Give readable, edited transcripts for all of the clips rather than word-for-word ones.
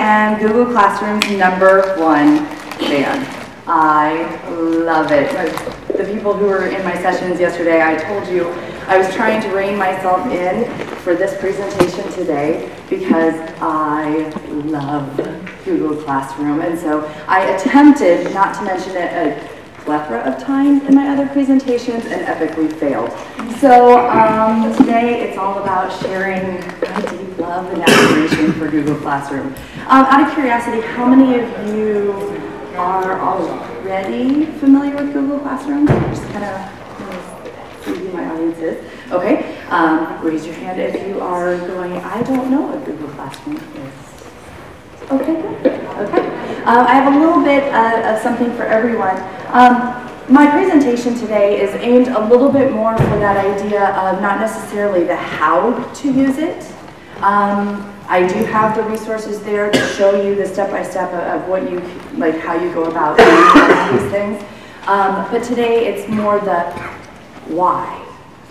am Google Classroom's #1 fan. I love it. The people who were in my sessions yesterday, I told you I was trying to rein myself in for this presentation today because I love Google Classroom. And so I attempted not to mention it a plethora of times in my other presentations and epically failed. So today it's all about sharing my deep love and admiration for Google Classroom. Out of curiosity, how many of you are already familiar with Google Classroom? Just kind of see who my audience is. Okay, raise your hand if you are going, I don't know what Google Classroom is. Okay, good. Okay. I have a little bit of something for everyone. My presentation today is aimed a little bit more for that idea of not necessarily the how to use it. I do have the resources there to show you the step-by-step of what you, like how you go about doing these things. But today it's more the why.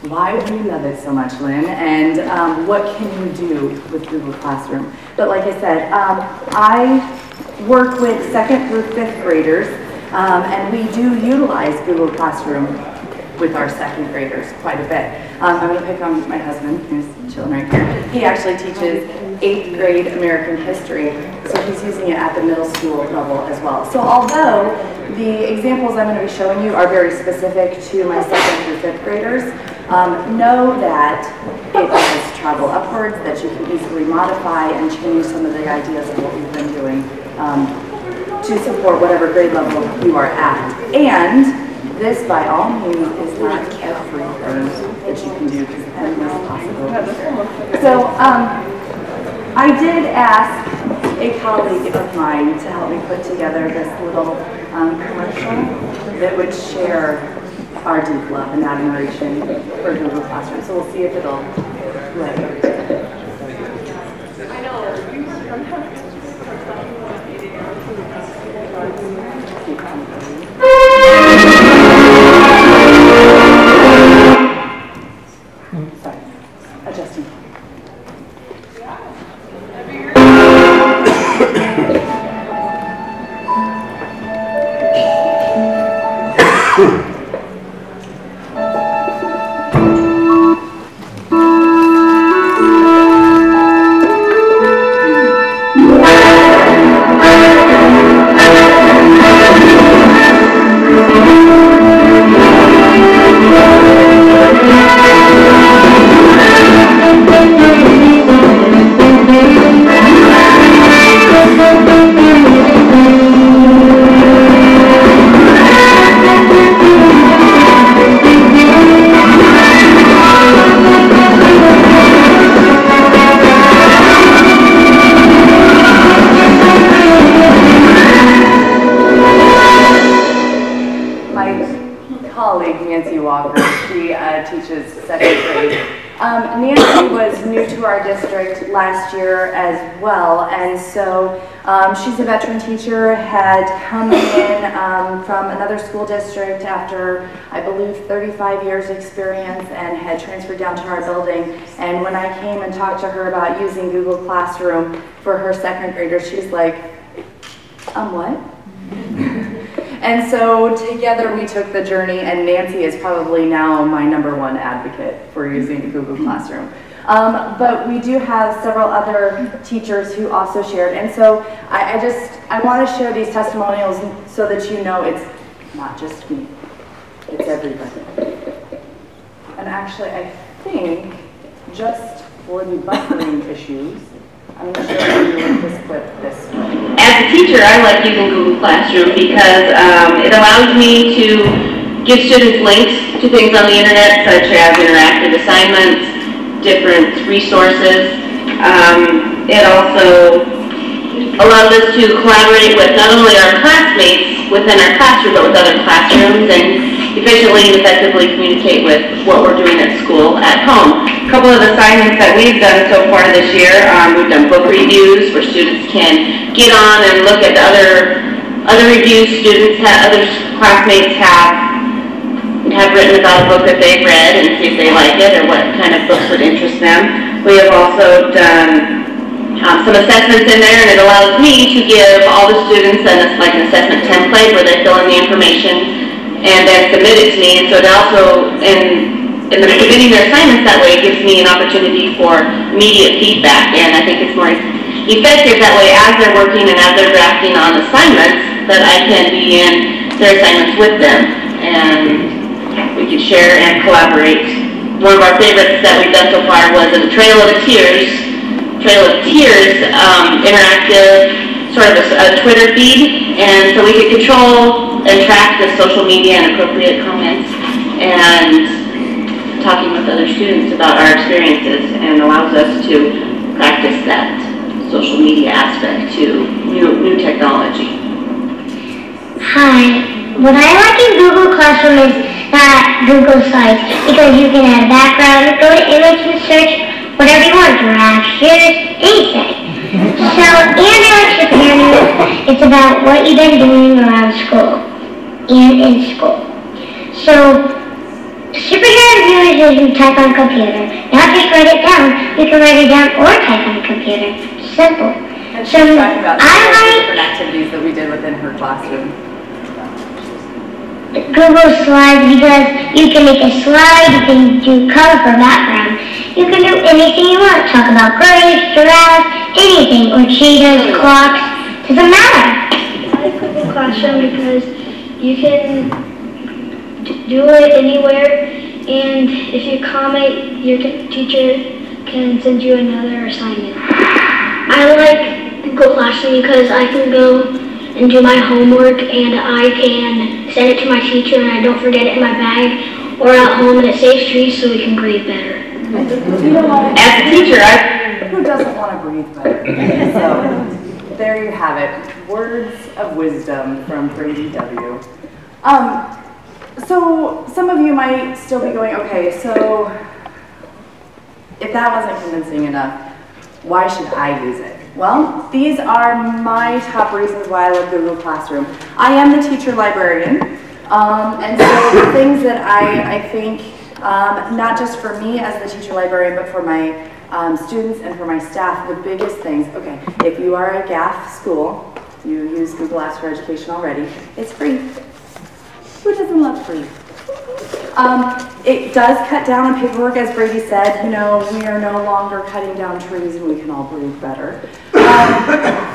Why do you love it so much, Lynn? And what can you do with Google Classroom? But like I said, I work with 2nd through 5th graders, and we do utilize Google Classroom with our 2nd graders quite a bit. I'm going to pick on my husband, who's chilling right here. He actually teaches 8th grade American history, so he's using it at the middle school level as well. So although the examples I'm going to be showing you are very specific to my 2nd through 5th graders, know that it does travel upwards, that you can easily modify and change some of the ideas of what we've been doing to support whatever grade level you are at. And this, by all means, is not everything that you can do, because anything is possible. So I did ask a colleague of mine to help me put together this little commercial that would share our deep love and admiration for Google Classroom. So we'll see if it'll play. Sorry, adjusting. Teaches 2nd grade. Nancy was new to our district last year as well, and so she's a veteran teacher, had come in from another school district after, I believe, 35 years experience, and had transferred down to our building. And when I came and talked to her about using Google Classroom for her 2nd graders, she's like, what? And so together we took the journey, and Nancy is probably now my #1 advocate for using Google Classroom. But we do have several other teachers who also shared, and so I want to share these testimonials so that you know it's not just me, it's everybody. And actually, I think just for the buffering issues, I'm going to show you this clip this way. As a teacher, I like using Google Classroom because it allows me to give students links to things on the internet, such as interactive assignments, different resources. It also allows us to collaborate with not only our classmates within our classroom, but with other classrooms, and efficiently and effectively communicate with what we're doing at school at home. A couple of assignments that we've done so far this year, we've done book reviews where students can get on and look at other reviews other classmates have written about a book that they've read and see if they like it or what kind of books would interest them. We have also done some assessments in there, and it allows me to give all the students an assessment template where they fill in the information and then submit it to me. And so it also, in the submitting their assignments that way, it gives me an opportunity for immediate feedback, and I think it's more effective that way as they're working and as they're drafting on assignments, that I can be in their assignments with them, and we can share and collaborate. One of our favorites that we've done so far was a Trail of Tears interactive sort of a Twitter feed, and so we could control and track the social media and appropriate comments and talking with other students about our experiences, and allows us to practice that social media aspect to new technology. Hi. What I like in Google Classroom is that Google Slides, because you can add background, go to image and search whatever you want, graph, shares, anything. So, and I like Superhero News. It's about what you've been doing around school and in school. So, Superhero News is you type on a computer. Not just write it down. You can write it down or type on a computer. Simple. And she's talking about different activities that we did within her classroom. Google Slides, because you can make a slide, you can do color for background. You can do anything you want. Talk about grapes, giraffes, anything, or cheetahs, clocks. Doesn't matter. I like Google Classroom because you can do it anywhere, and if you comment, your teacher can send you another assignment. I like Google Classroom because I can go and do my homework, and I can send it to my teacher and I don't forget it in my bag or at home, and it saves trees so we can breathe better. You know what? As a teacher, who doesn't want to breathe better? So there you have it. Words of wisdom from Brady W. So some of you might still be going, okay, so if that wasn't convincing enough, why should I use it? Well, these are my top reasons why I love Google Classroom. I am the teacher librarian, and so the things that I think, not just for me as the teacher librarian, but for my students and for my staff, the biggest things, okay, if you are a GAF school, you use Google Apps for Education already, it's free. Who doesn't love free? It does cut down on paperwork, as Brady said. You know, we are no longer cutting down trees and we can all breathe better.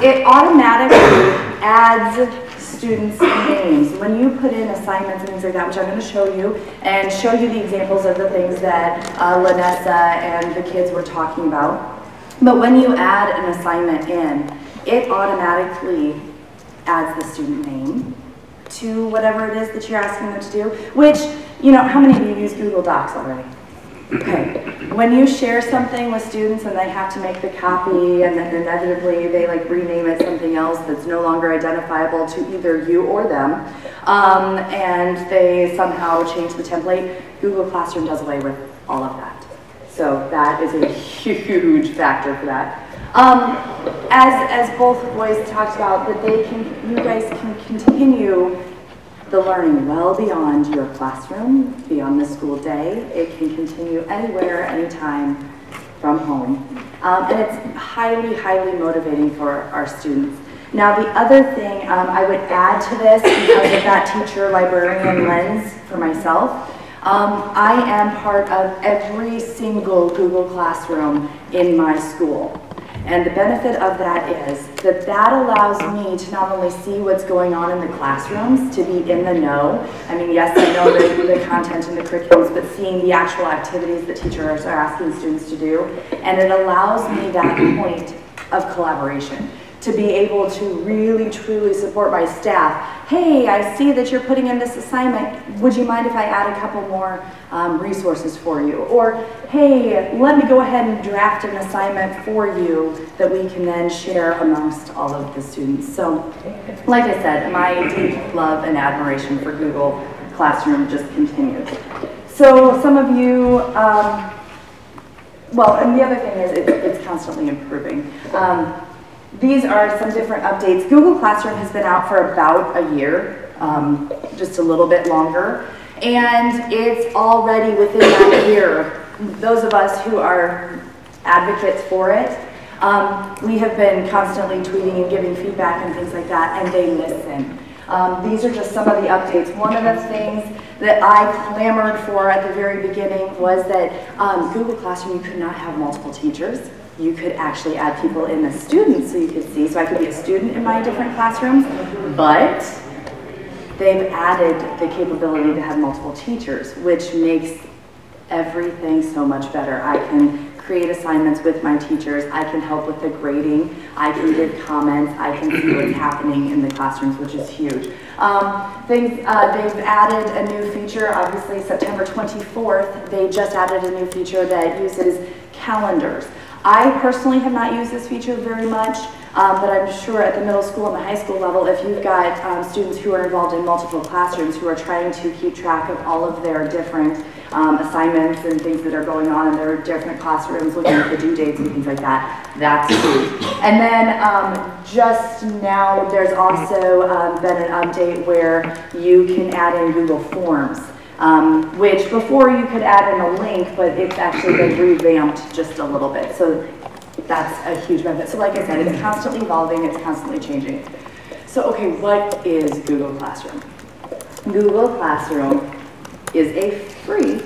It automatically adds students' names. When you put in assignments and things like that, which I'm going to show you, and show you the examples of the things that Lanessa and the kids were talking about. But when you add an assignment in, it automatically adds the student name to whatever it is that you're asking them to do, which, you know, how many of you use Google Docs already? Okay, when you share something with students and they have to make the copy and then inevitably they like rename it something else that's no longer identifiable to either you or them, and they somehow change the template, Google Classroom does away with all of that. So that is a huge factor for that. As both boys talked about, that you guys can continue the learning well beyond your classroom, beyond the school day. It can continue anywhere, anytime from home. And it's highly, highly motivating for our students. Now the other thing I would add to this, because of that teacher librarian lens for myself, I am part of every single Google Classroom in my school. And the benefit of that is that that allows me to not only see what's going on in the classrooms, to be in the know. I mean, yes, I know the content and the curriculums, but seeing the actual activities that teachers are asking students to do. And it allows me that point of collaboration, to be able to really, truly support my staff. Hey, I see that you're putting in this assignment. Would you mind if I add a couple more resources for you? Or, hey, let me go ahead and draft an assignment for you that we can then share amongst all of the students. So, like I said, my deep love and admiration for Google Classroom just continues. So some of you, well, and the other thing is it's constantly improving. These are some different updates. Google Classroom has been out for about a year, just a little bit longer. And it's already within that year, those of us who are advocates for it, We have been constantly tweeting and giving feedback and things like that, and they listen. These are just some of the updates. One of the things that I clamored for at the very beginning was that Google Classroom, you could not have multiple teachers. You could actually add people in as students so you could see. So I could be a student in my different classrooms, but they've added the capability to have multiple teachers, which makes everything so much better. I can create assignments with my teachers. I can help with the grading. I can give comments. I can see what's happening in the classrooms, which is huge. They've added a new feature, obviously September 24th, they just added a new feature that uses calendars. I personally have not used this feature very much, but I'm sure at the middle school and the high school level, if you've got students who are involved in multiple classrooms who are trying to keep track of all of their different assignments and things that are going on in their different classrooms, looking at the due dates and things like that, that's huge. And then just now, there's also been an update where you can add in Google Forms. Which before you could add in a link, but it's actually been revamped just a little bit. So that's a huge benefit. So like I said, it's constantly evolving, it's constantly changing. So okay, what is Google Classroom? Google Classroom is a free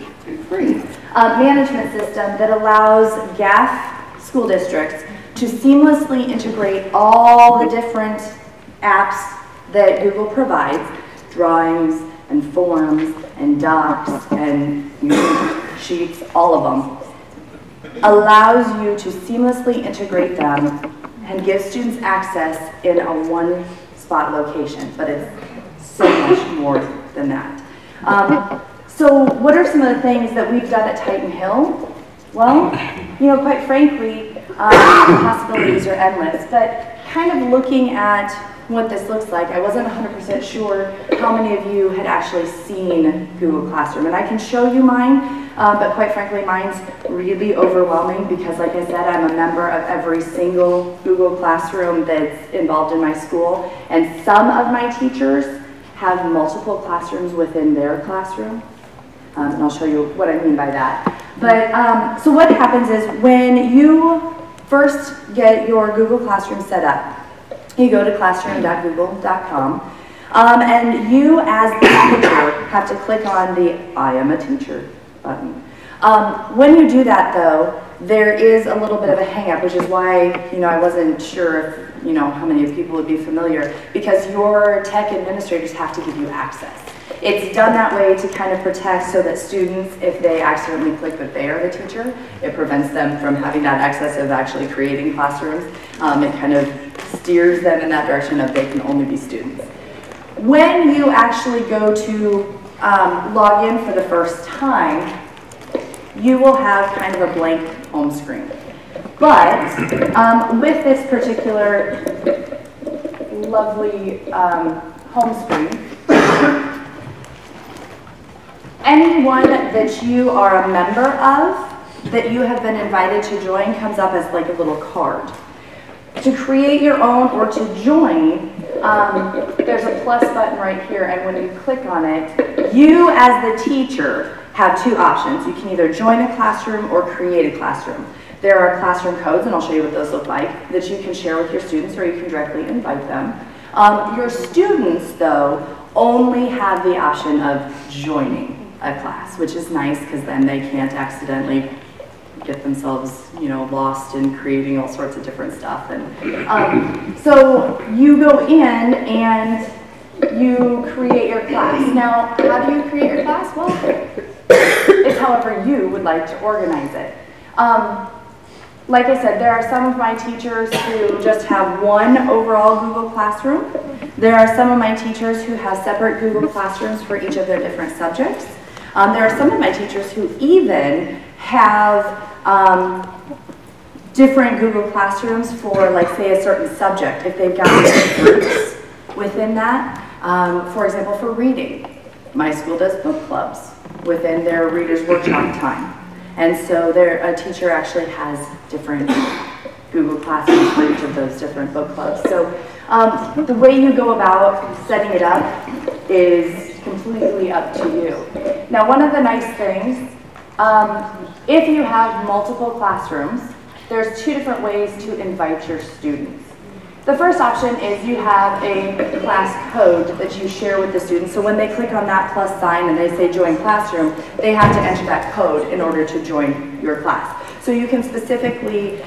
management system that allows GAF school districts to seamlessly integrate all the different apps that Google provides, drawings, and forms, and docs, and sheets, all of them, allows you to seamlessly integrate them and give students access in a one-spot location, but it's so much more than that. So what are some of the things that we've done at Titan Hill? Well, you know, quite frankly, the possibilities are endless, but kind of looking at what this looks like, I wasn't 100% sure how many of you had actually seen Google Classroom. And I can show you mine, but quite frankly, mine's really overwhelming because, like I said, I'm a member of every single Google Classroom that's involved in my school. And some of my teachers have multiple classrooms within their classroom. And I'll show you what I mean by that. But, so what happens is when you first get your Google Classroom set up, you go to classroom.google.com, and you, as the teacher, have to click on the I am a teacher button. When you do that, though, there is a little bit of a hang-up, which is why, you know, I wasn't sure if, you know, how many people would be familiar, because your tech administrators have to give you access. It's done that way to kind of protect so that students, if they accidentally click that they are the teacher, it prevents them from having that access of actually creating classrooms. It kind of steers them in that direction of they can only be students. When you actually go to log in for the first time, you will have kind of a blank home screen. But with this particular lovely home screen, anyone that you are a member of, that you have been invited to join, comes up as like a little card. To create your own or to join, there's a plus button right here, and when you click on it, you as the teacher have two options. You can either join a classroom or create a classroom. There are classroom codes, and I'll show you what those look like, that you can share with your students, or you can directly invite them. Your students, though, only have the option of joining a class, which is nice because then they can't accidentally get themselves, you know, lost in creating all sorts of different stuff. And so you go in and you create your class. Now, how do you create your class? Well, it's however you would like to organize it. Like I said, there are some of my teachers who just have one overall Google Classroom. There are some of my teachers who have separate Google Classrooms for each of their different subjects. There are some of my teachers who even have different Google Classrooms for, like, say, a certain subject, if they've got groups within that. For example, for reading, my school does book clubs within their Reader's Workshop time. And so a teacher actually has different Google Classrooms for each of those different book clubs. So the way you go about setting it up is completely up to you. Now, one of the nice things, if you have multiple classrooms, there's two different ways to invite your students. The first option is you have a class code that you share with the students. So when they click on that plus sign and they say join classroom, they have to enter that code in order to join your class. So you can specifically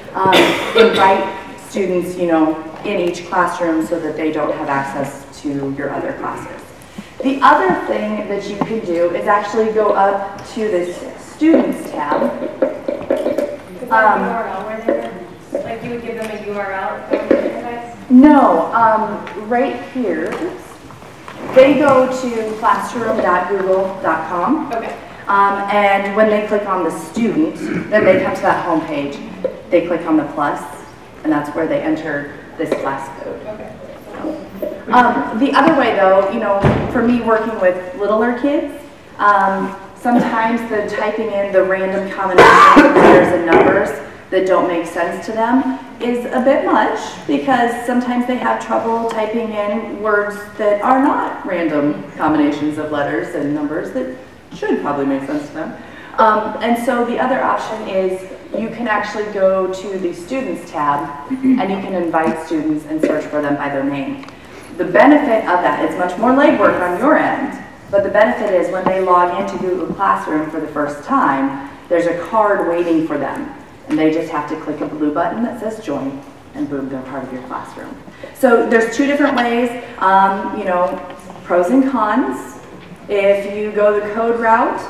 invite students, in each classroom so that they don't have access to your other classes. The other thing that you can do is actually go up to this Students tab. Is that URL where they're, like you would give them a URL? No, right here, they go to classroom.google.com. Okay. And when they click on the student, then they come to that home page. They click on the plus, and that's where they enter this class code. Okay. The other way though, for me working with littler kids, sometimes the typing in the random combinations of letters and numbers that don't make sense to them is a bit much, because sometimes they have trouble typing in words that are not random combinations of letters and numbers that should probably make sense to them. And so the other option is you can actually go to the Students tab and you can invite students and search for them by their name. The benefit of that is much more legwork on your end, but the benefit is when they log into Google Classroom for the first time, there's a card waiting for them. And they just have to click a blue button that says join, and boom, they're part of your classroom. So there's two different ways, pros and cons. If you go the code route,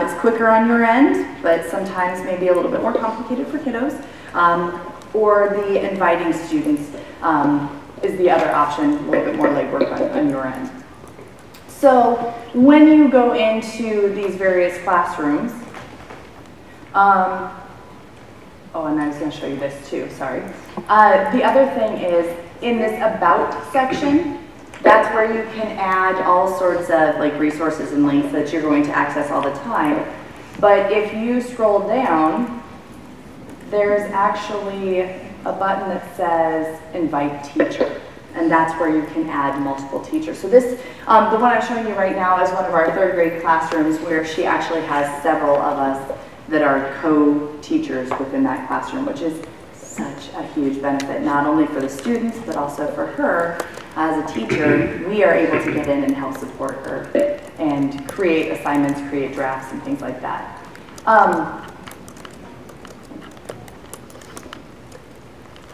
it's quicker on your end, but sometimes maybe a little bit more complicated for kiddos. Or the inviting students is the other option, a little bit more legwork on your end. So when you go into these various classrooms, oh, and I was going to show you this too, sorry. The other thing is, in this About section, that's where you can add all sorts of resources and links that you're going to access all the time. But if you scroll down, there's actually a button that says Invite Teacher. And that's where you can add multiple teachers. So this, the one I'm showing you right now is one of our third grade classrooms where she actually has several of us that are co-teachers within that classroom, which is such a huge benefit, not only for the students, but also for her as a teacher. We are able to get in and help support her and create assignments, create drafts, and things like that.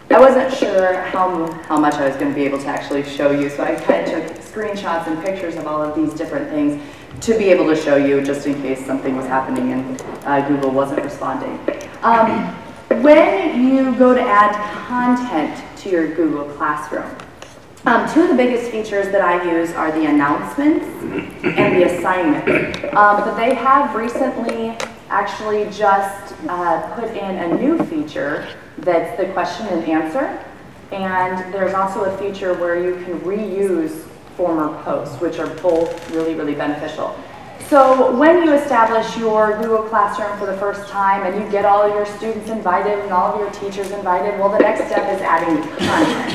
I wasn't sure how much I was going to be able to actually show you, so I kind of took screenshots and pictures of all of these different things to be able to show you, just in case something was happening and Google wasn't responding. When you go to add content to your Google Classroom, two of the biggest features that I use are the announcements and the assignments. But they have recently actually just put in a new feature that's the question and answer. And there's also a feature where you can reuse former posts, which are both really, really beneficial. So when you establish your Google Classroom for the first time and you get all of your students invited and all of your teachers invited, well, the next step is adding content.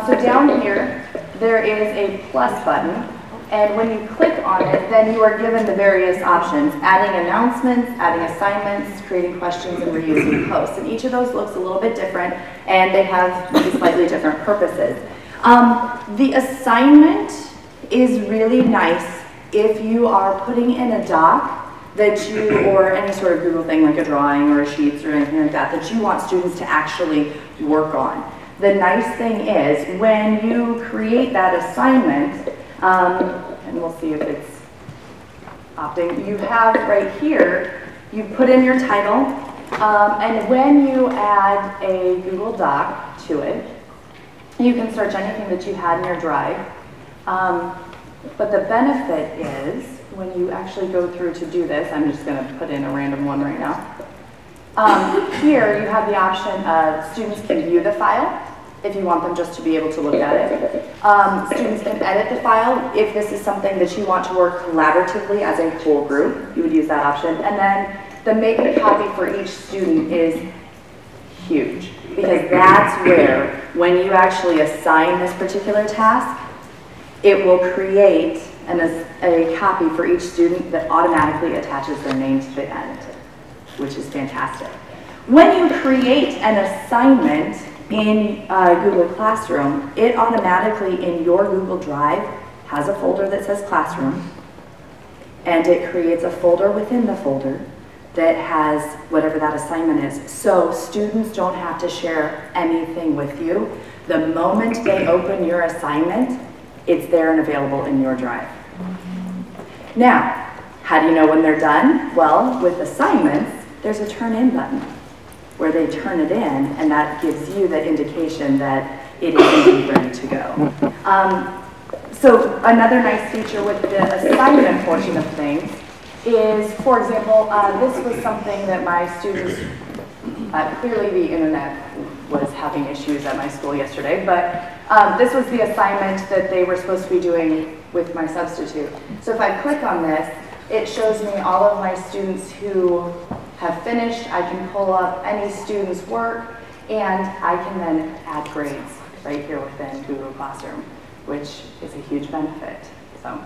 So down here, there is a plus button, and when you click on it, then you are given the various options: adding announcements, adding assignments, creating questions, and reusing posts. And each of those looks a little bit different, and they have maybe slightly different purposes. The assignment is really nice if you are putting in a doc that you, or any sort of Google thing like a drawing or a sheets or anything like that, that you want students to actually work on. The nice thing is, when you create that assignment, and we'll see if it's opting, you have right here, you put in your title, and when you add a Google Doc to it, you can search anything that you had in your drive. But the benefit is, when you actually go through to do this, I'm just going to put in a random one right now. Here you have the option of students can view the file if you want them just to be able to look at it. Students can edit the file if this is something that you want to work collaboratively as a whole group. You would use that option. And then the make a copy for each student is huge, because that's where, when you actually assign this particular task, it will create a copy for each student that automatically attaches their name to the end, which is fantastic. When you create an assignment in Google Classroom, it automatically in your Google Drive has a folder that says Classroom, and it creates a folder within the folder that has whatever that assignment is. So students don't have to share anything with you. The moment they open your assignment, it's there and available in your Drive. Now, how do you know when they're done? Well, with assignments, there's a turn in button where they turn it in, and that gives you the indication that it is indeed ready to go. So another nice feature with the assignment portion of things is, for example, this was something that my students, clearly the internet was having issues at my school yesterday, but this was the assignment that they were supposed to be doing with my substitute. So if I click on this, it shows me all of my students who have finished. I can pull up any student's work, and I can then add grades right here within Google Classroom, which is a huge benefit. So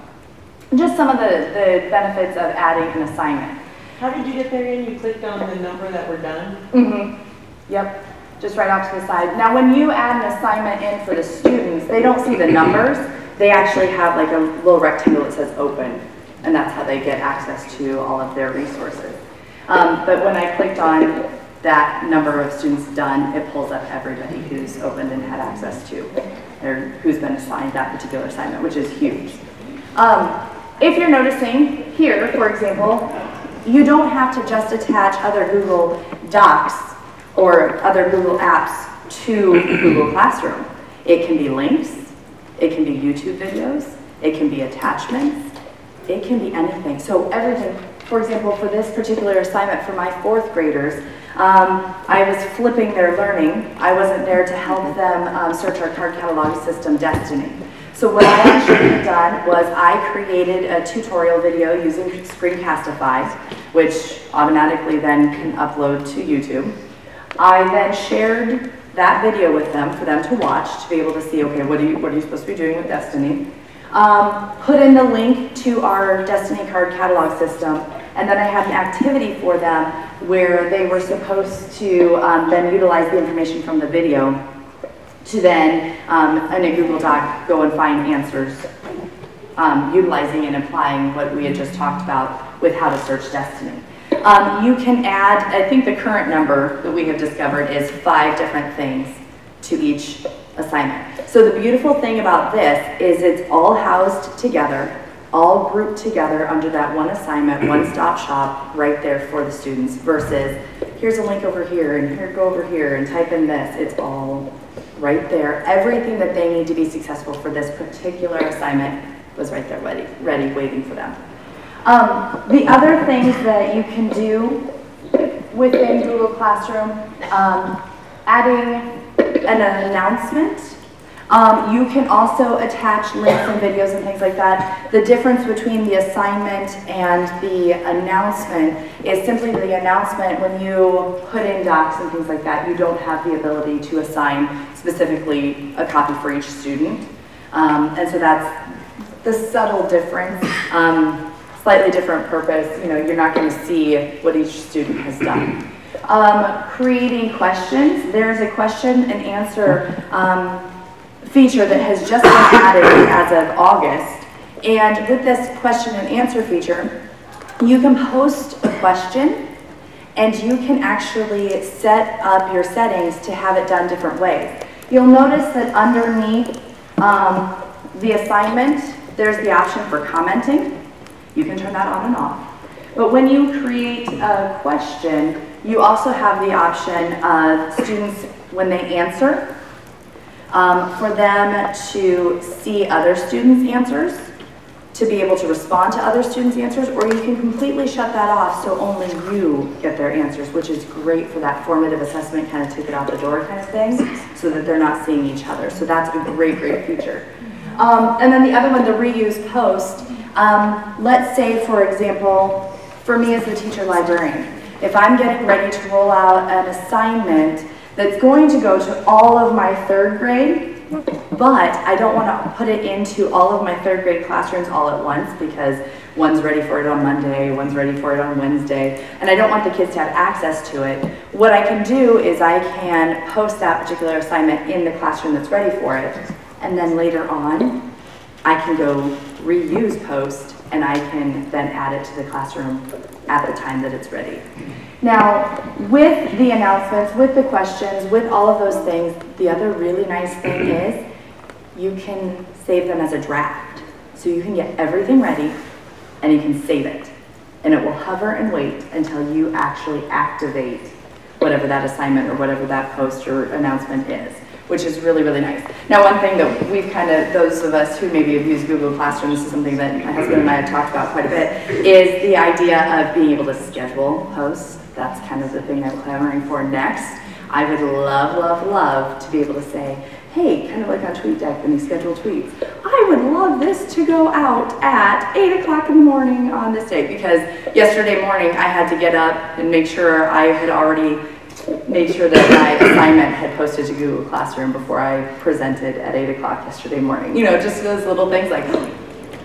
just some of the benefits of adding an assignment. How did you get there in? You clicked on the number that were done? Mm-hmm. Yep, just right off to the side. Now when you add an assignment in for the students, they don't see the numbers. They actually have like a little rectangle that says open, and that's how they get access to all of their resources. But when I clicked on that number of students done, it pulls up everybody who's opened and had access to, or who's been assigned that particular assignment, which is huge. If you're noticing here, for example, you don't have to just attach other Google Docs or other Google Apps to Google Classroom. It can be links, it can be YouTube videos, it can be attachments, it can be anything. So everything, for example, for this particular assignment for my 4th graders, I was flipping their learning. I wasn't there to help them search our card catalog system, Destiny. So what I actually had done was I created a tutorial video using Screencastify, which automatically then can upload to YouTube. I then shared that video with them for them to watch, to be able to see, okay, what are you supposed to be doing with Destiny? Put in the link to our Destiny card catalog system, and then I had an activity for them where they were supposed to then utilize the information from the video to then, in a Google Doc, go and find answers, utilizing and applying what we had just talked about with how to search Destiny. You can add, I think the current number that we have discovered is 5 different things to each assignment. So the beautiful thing about this is it's all housed together, all grouped together under that one assignment, one-stop shop right there for the students, versus here's a link over here and here, go over here and type in this. It's all right there. Everything that they need to be successful for this particular assignment was right there ready waiting for them. The other things that you can do within Google Classroom, adding an announcement. You can also attach links and videos and things like that. The difference between the assignment and the announcement is simply the announcement, when you put in docs and things like that, you don't have the ability to assign specifically a copy for each student. And so that's the subtle difference. Slightly different purpose. You know, you're not going to see what each student has done. Creating questions. There's a question and answer feature that has just been added as of August. And with this question and answer feature, you can post a question and you can actually set up your settings to have it done different ways. You'll notice that underneath the assignment, there's the option for commenting. You can turn that on and off. But when you create a question, you also have the option of students, when they answer, for them to see other students' answers, to be able to respond to other students' answers, or you can completely shut that off so only you get their answers, which is great for that formative assessment, kind of take it out the door kind of thing, so that they're not seeing each other. So that's a great, great feature. And then the other one, the reuse post. Let's say, for example, for me as the teacher librarian, if I'm getting ready to roll out an assignment that's going to go to all of my 3rd grade, but I don't want to put it into all of my third grade classrooms all at once because one's ready for it on Monday, one's ready for it on Wednesday, and I don't want the kids to have access to it. What I can do is I can post that particular assignment in the classroom that's ready for it, and then later on, I can go reuse post, and I can then add it to the classroom at the time that it's ready. Now, with the announcements, with the questions, with all of those things, the other really nice thing is you can save them as a draft. So you can get everything ready and you can save it. And it will hover and wait until you actually activate whatever that assignment or whatever that post or announcement is, which is really, really nice. Now, one thing that we've kind of, those of us who maybe have used Google Classroom, this is something that my husband and I have talked about quite a bit, is the idea of being able to schedule posts. That's kind of the thing I'm clamoring for next. I would love, love, love to be able to say, hey, kind of like on TweetDeck when you schedule tweets, I would love this to go out at 8 o'clock in the morning on this day, because yesterday morning I had to get up and make sure I had already made sure that my assignment had posted to Google Classroom before I presented at 8 o'clock yesterday morning. You know, just those little things like,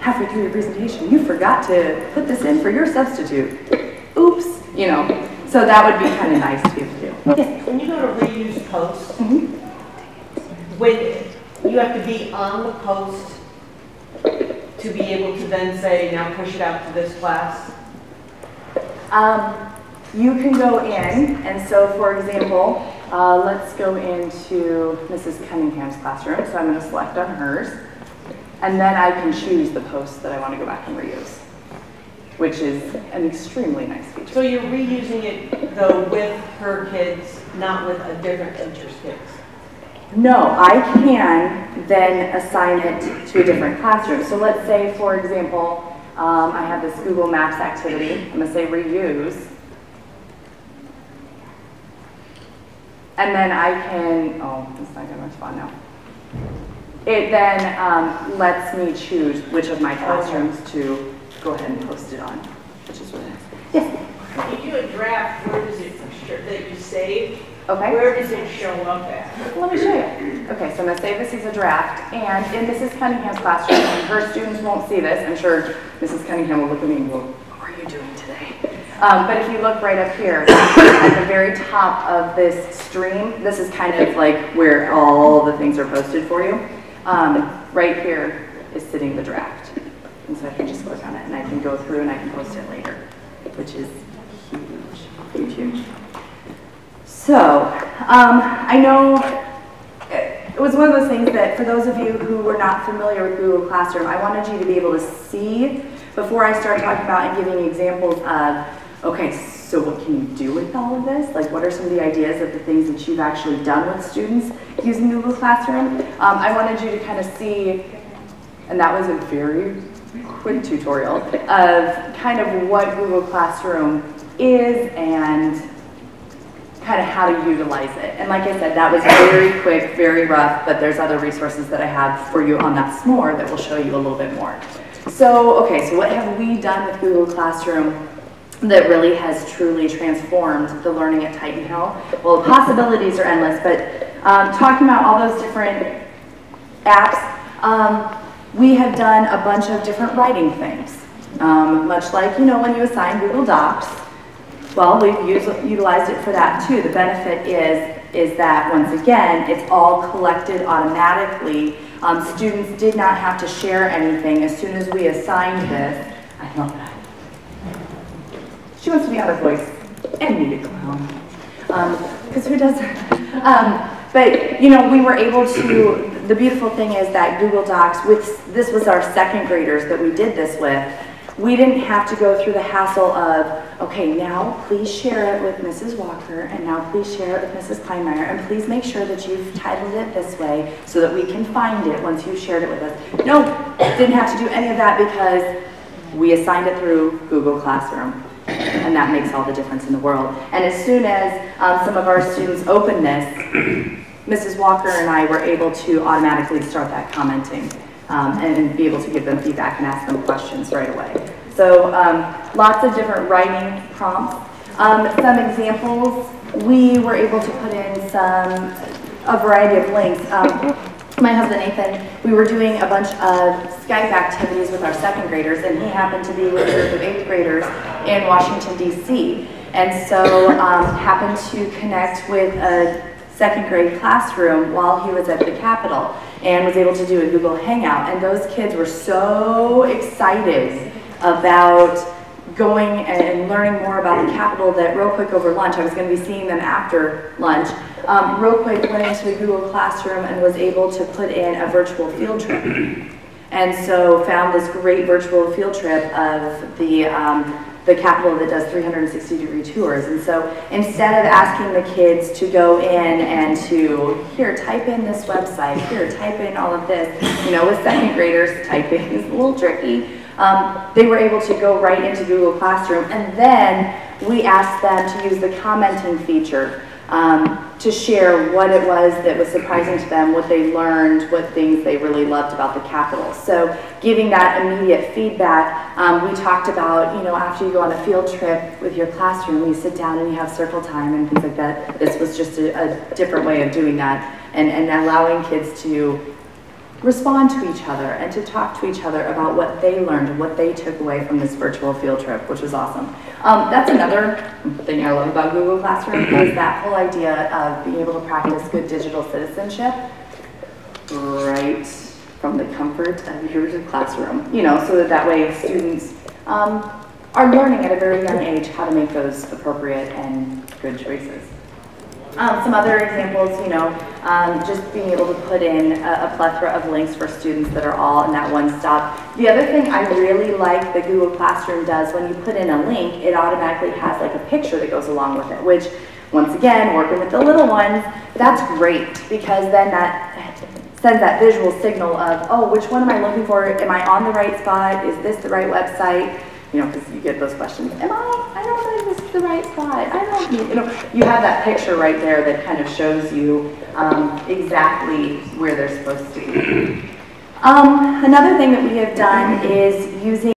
halfway through your presentation, you forgot to put this in for your substitute. Oops, you know. So that would be kind of nice to be able to do. Yes? When you go to reuse posts, when you have to be on the post to be able to then say, now push it out to this class? You can go in, and so for example, let's go into Mrs. Cunningham's classroom. So I'm going to select on hers, and then I can choose the posts that I want to go back and reuse, which is an extremely nice feature. So you're reusing it, though, with her kids, not with a different teacher's kids? No, I can then assign it to a different classroom. So let's say, for example, I have this Google Maps activity. I'm going to say reuse. And then I can, oh, it's not going to respond now. It then lets me choose which of my classrooms to go ahead and post it on, which is really nice. Yes? When you do a draft, where does it, that you save, Okay. where does it show up at? Let me show you. Okay, so I'm going to save this as a draft, and in Mrs. Cunningham's classroom, and her students won't see this. I'm sure Mrs. Cunningham will look at me and go, what are you doing today? But if you look right up here, at the very top of this stream, this is kind of like where all the things are posted for you. Right here is sitting the draft. And so I can just click on it, and I can go through and I can post it later, which is huge, huge, huge. So, I know it was one of those things that for those of you who were not familiar with Google Classroom, I wanted you to be able to see before I start talking about and giving examples of, okay, so what can you do with all of this? Like, what are some of the ideas of the things that you've actually done with students using Google Classroom? I wanted you to kind of see, and that was a very quick tutorial of kind of what Google Classroom is and kind of how to utilize it. And like I said, that was very quick, very rough, but there's other resources that I have for you on that s'more that will show you a little bit more. So, okay, so what have we done with Google Classroom that really has truly transformed the learning at Titan Hill? Well, the possibilities are endless, but talking about all those different apps, we have done a bunch of different writing things. Much like, you know, when you assign Google Docs, well, we've utilized it for that too. The benefit is that, once again, it's all collected automatically. Students did not have to share anything as soon as we assigned this. I love that. She wants to be out of voice and need a clown. Because who doesn't? But, you know, we were able to, the beautiful thing is that Google Docs, this was our second graders that we did this with. We didn't have to go through the hassle of, okay, now please share it with Mrs. Walker, and now please share it with Mrs. Kleinmeyer, and please make sure that you've titled it this way so that we can find it once you've shared it with us. No, didn't have to do any of that because we assigned it through Google Classroom, and that makes all the difference in the world. And as soon as some of our students opened this, Mrs. Walker and I were able to automatically start that commenting. And be able to give them feedback and ask them questions right away. So lots of different writing prompts. Some examples, we were able to put in a variety of links. my husband Nathan, we were doing a bunch of Skype activities with our second graders, and he happened to be with a group of eighth graders in Washington, D.C. And so happened to connect with a second grade classroom while he was at the Capitol and was able to do a Google Hangout. And those kids were so excited about going and learning more about the Capitol that real quick over lunch, I was going to be seeing them after lunch, real quick went into the Google Classroom and was able to put in a virtual field trip. And so found this great virtual field trip of the Capitol that does 360-degree tours. And so instead of asking the kids to go in and to, here, type in this website, here, type in all of this, you know, with second graders, typing is a little tricky. They were able to go right into Google Classroom, and then we asked them to use the commenting feature to share what it was that was surprising to them, what they learned, what things they really loved about the Capitol. So giving that immediate feedback, we talked about, you know, after you go on a field trip with your classroom, you sit down and you have circle time and things like that. This was just a different way of doing that and allowing kids to respond to each other and to talk to each other about what they learned and what they took away from this virtual field trip, which was awesome. That's another thing I love about Google Classroom is that whole idea of being able to practice good digital citizenship right from the comfort of your classroom. You know, so that way students are learning at a very young age how to make those appropriate and good choices. Some other examples, you know, just being able to put in a plethora of links for students that are all in that one stop. The other thing I really like that Google Classroom does, when you put in a link, it automatically has like a picture that goes along with it, which, once again, working with the little ones, that's great, because then that sends that visual signal of, oh, which one am I looking for? Am I on the right spot? Is this the right website? You know, because you get those questions, I don't know if this is the right spot. I don't, you know, you have that picture right there that kind of shows you exactly where they're supposed to be. Another thing that we have done is using